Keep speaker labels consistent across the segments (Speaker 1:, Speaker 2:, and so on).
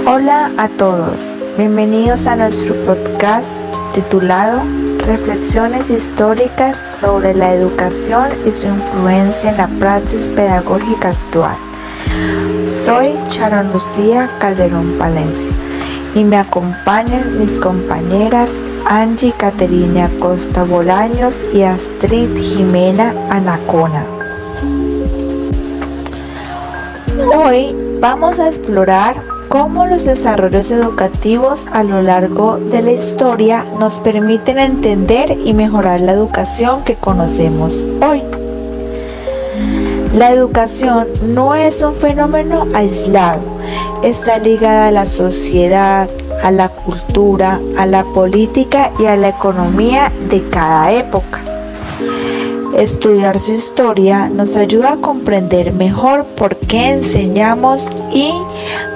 Speaker 1: Hola a todos, bienvenidos a nuestro podcast titulado Reflexiones históricas sobre la educación y su influencia en la praxis pedagógica actual. Soy Sharon Lucía Calderón Palencia y me acompañan mis compañeras Angie Caterina Acosta Bolaños y Astrid Jimena Anacona. Hoy vamos a explorar cómo los desarrollos educativos a lo largo de la historia nos permiten entender y mejorar la educación que conocemos hoy. La educación no es un fenómeno aislado, está ligada a la sociedad, a la cultura, a la política y a la economía de cada época. Estudiar su historia nos ayuda a comprender mejor por qué enseñamos y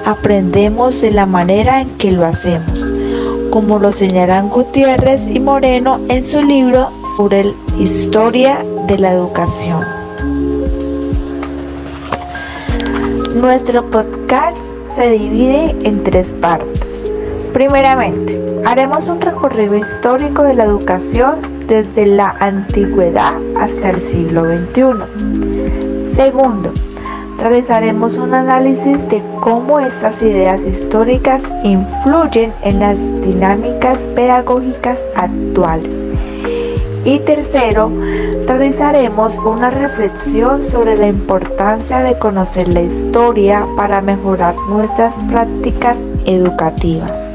Speaker 1: aprendemos de la manera en que lo hacemos, como lo señalan Gutiérrez y Moreno en su libro sobre la historia de la educación. Nuestro podcast se divide en 3 partes. Primeramente, haremos un recorrido histórico de la educación desde la antigüedad hasta el siglo XXI. Segundo, realizaremos un análisis de cómo estas ideas históricas influyen en las dinámicas pedagógicas actuales. Y tercero, realizaremos una reflexión sobre la importancia de conocer la historia para mejorar nuestras prácticas educativas.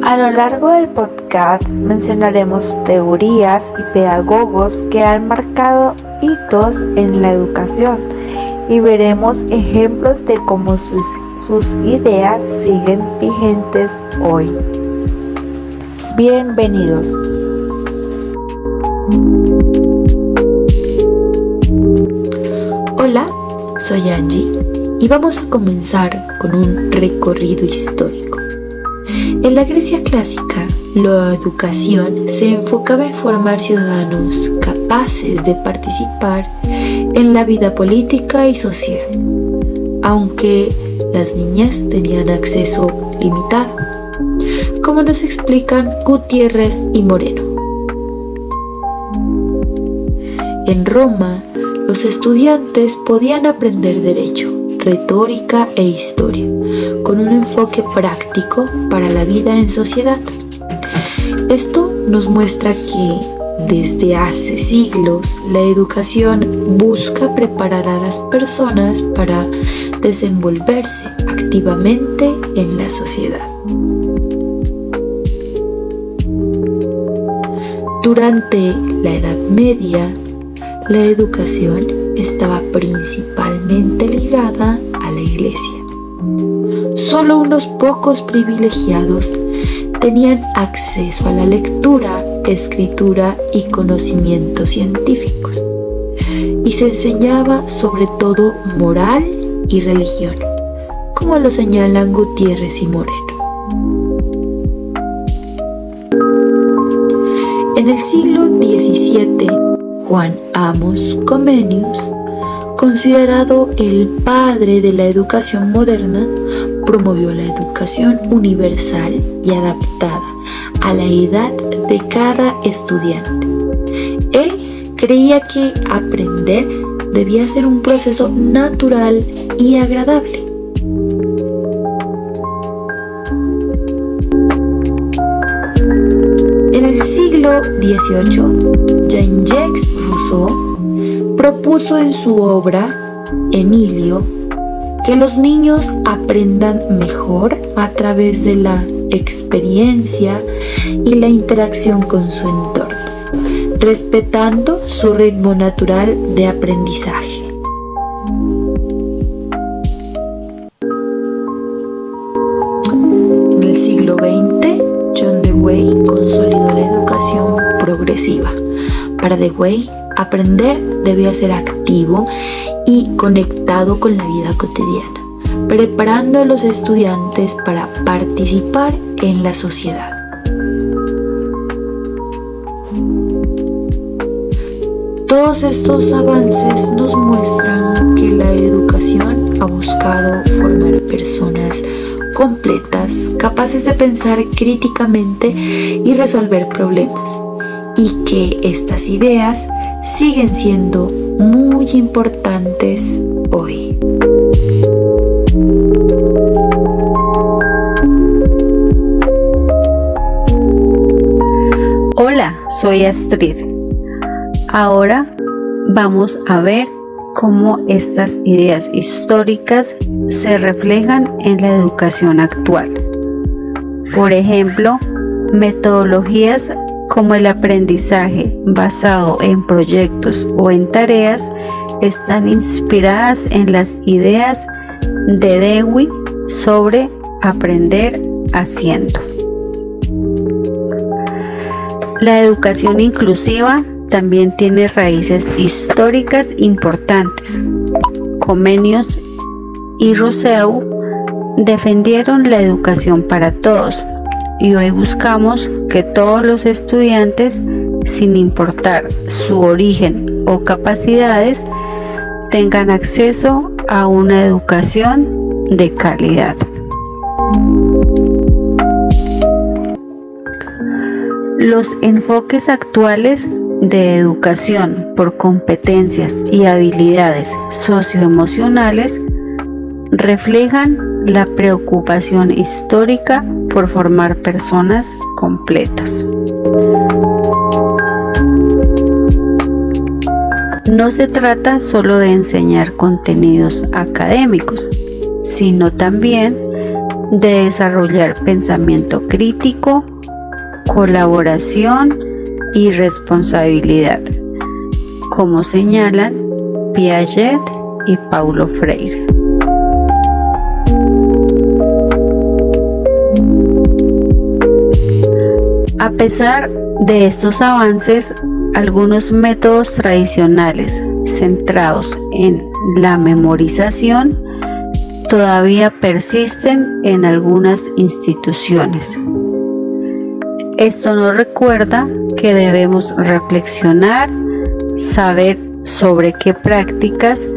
Speaker 1: A lo largo del podcast mencionaremos teorías y pedagogos que han marcado hitos en la educación y veremos ejemplos de cómo sus ideas siguen vigentes hoy. Bienvenidos.
Speaker 2: Hola, soy Angie y vamos a comenzar con un recorrido histórico. En la Grecia clásica, la educación se enfocaba en formar ciudadanos capaces de participar en la vida política y social, aunque las niñas tenían acceso limitado, como nos explican Gutiérrez y Moreno. En Roma, los estudiantes podían aprender derecho, retórica e historia, con un enfoque práctico para la vida en sociedad. Esto nos muestra que desde hace siglos la educación busca preparar a las personas para desenvolverse activamente en la sociedad. Durante la Edad Media, la educación estaba principalmente ligada a la Iglesia. Solo unos pocos privilegiados tenían acceso a la lectura, escritura y conocimientos científicos, y se enseñaba sobre todo moral y religión, como lo señalan Gutiérrez y Moreno. En el siglo XVII, Juan Amos Comenius, considerado el padre de la educación moderna, promovió la educación universal y adaptada a la edad de cada estudiante. Él creía que aprender debía ser un proceso natural y agradable. En el siglo XVIII, Jean-Jacques Rousseau propuso en su obra Emilio que los niños aprendan mejor a través de la experiencia y la interacción con su entorno, respetando su ritmo natural de aprendizaje. En el siglo XX, John Dewey consolidó la educación progresiva. Para Dewey, aprender debía ser activo y conectado con la vida cotidiana, preparando a los estudiantes para participar en la sociedad. Todos estos avances nos muestran que la educación ha buscado formar personas completas, capaces de pensar críticamente y resolver problemas, y que estas ideas siguen siendo muy importantes hoy.
Speaker 3: Hola, soy Astrid. Ahora vamos a ver cómo estas ideas históricas se reflejan en la educación actual. Por ejemplo, metodologías como el aprendizaje basado en proyectos o en tareas están inspiradas en las ideas de Dewey sobre aprender haciendo. La educación inclusiva también tiene raíces históricas importantes. Comenius y Rousseau defendieron la educación para todos, y hoy buscamos que todos los estudiantes, sin importar su origen o capacidades, tengan acceso a una educación de calidad. Los enfoques actuales de educación por competencias y habilidades socioemocionales reflejan la preocupación histórica por formar personas completas. No se trata solo de enseñar contenidos académicos, sino también de desarrollar pensamiento crítico, colaboración y responsabilidad, como señalan Piaget y Paulo Freire. A pesar de estos avances, algunos métodos tradicionales centrados en la memorización todavía persisten en algunas instituciones. Esto nos recuerda que debemos reflexionar, saber sobre qué prácticas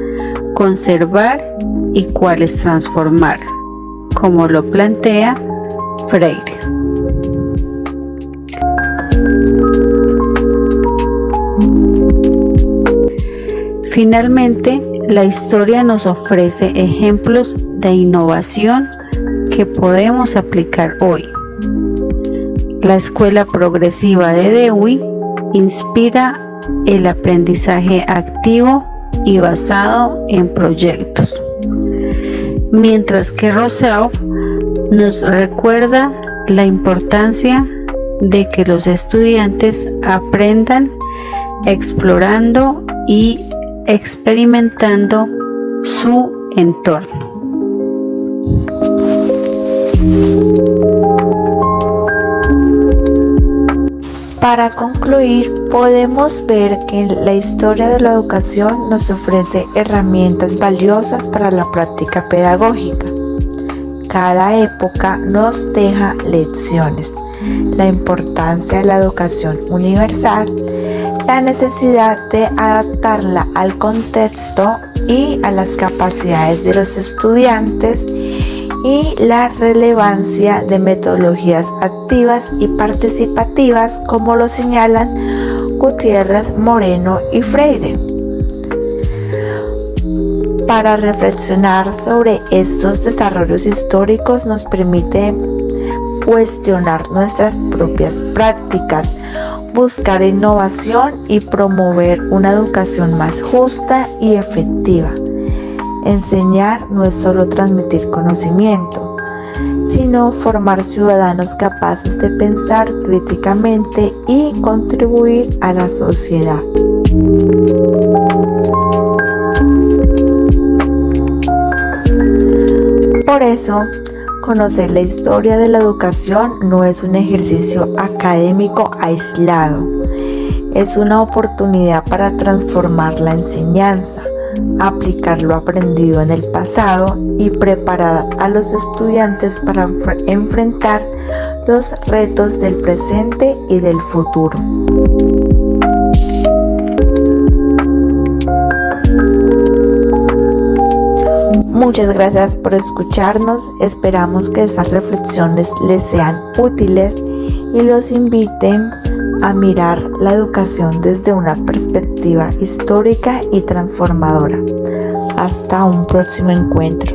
Speaker 3: conservar y cuáles transformar, como lo plantea Freire. Finalmente, la historia nos ofrece ejemplos de innovación que podemos aplicar hoy. La escuela progresiva de Dewey inspira el aprendizaje activo y basado en proyectos, mientras que Rousseau nos recuerda la importancia de que los estudiantes aprendan explorando y experimentando su entorno.
Speaker 1: Para concluir, podemos ver que la historia de la educación nos ofrece herramientas valiosas para la práctica pedagógica. Cada época nos deja lecciones, la importancia de la educación universal, la necesidad de adaptarla al contexto y a las capacidades de los estudiantes, y la relevancia de metodologías activas y participativas, como lo señalan Gutiérrez, Moreno y Freire. Para reflexionar sobre estos desarrollos históricos nos permite cuestionar nuestras propias prácticas, buscar innovación y promover una educación más justa y efectiva. Enseñar no es solo transmitir conocimiento, sino formar ciudadanos capaces de pensar críticamente y contribuir a la sociedad. Por eso, conocer la historia de la educación no es un ejercicio académico aislado, es una oportunidad para transformar la enseñanza, aplicar lo aprendido en el pasado y preparar a los estudiantes para enfrentar los retos del presente y del futuro. Muchas gracias por escucharnos, esperamos que estas reflexiones les sean útiles y los inviten a mirar la educación desde una perspectiva histórica y transformadora. Hasta un próximo encuentro.